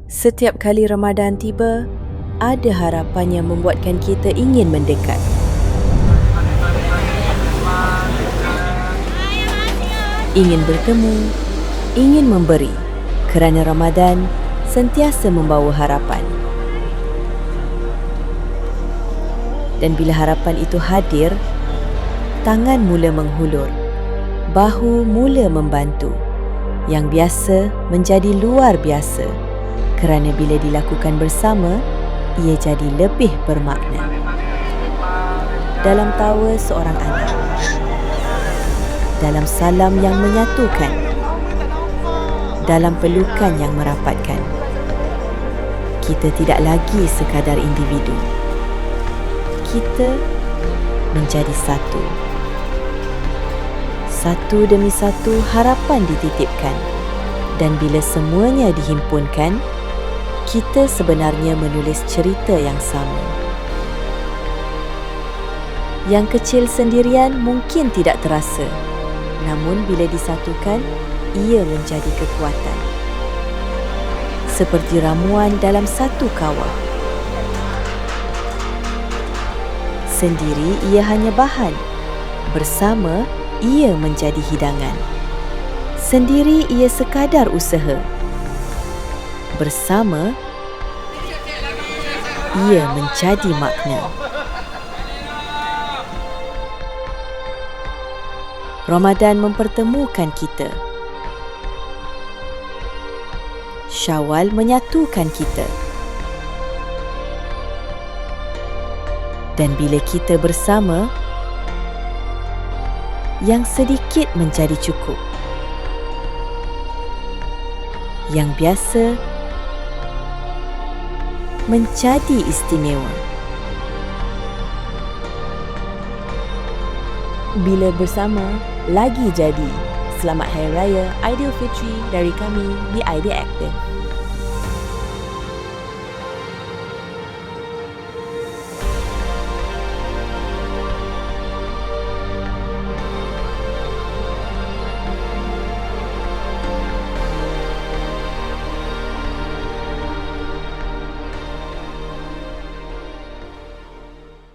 Setiap kali Ramadan tiba, ada harapan yang membuatkan kita ingin mendekat. Ingin bertemu, ingin memberi, kerana Ramadan sentiasa membawa harapan. Dan bila harapan itu hadir, tangan mula menghulur, bahu mula membantu. Yang biasa menjadi luar biasa, kerana bila dilakukan bersama, ia jadi lebih bermakna. Dalam tawa seorang anak, dalam salam yang menyatukan, dalam pelukan yang merapatkan, kita tidak lagi sekadar individu. Kita menjadi satu. Satu demi satu harapan dititipkan, dan bila semuanya dihimpunkan, kita sebenarnya menulis cerita yang sama. Yang kecil sendirian mungkin tidak terasa, namun bila disatukan, ia menjadi kekuatan. Seperti ramuan dalam satu kawah. Sendiri ia hanya bahan, bersama ia menjadi hidangan. Sendiri ia sekadar usaha, bersama ia menjadi makna. Ramadan mempertemukan kita. Syawal menyatukan kita. Dan bila kita bersama, yang sedikit menjadi cukup. Yang biasa menjadi istimewa. Bila bersama, lagi jadi. Selamat Hari Raya Aidilfitri dari kami di Idea Active.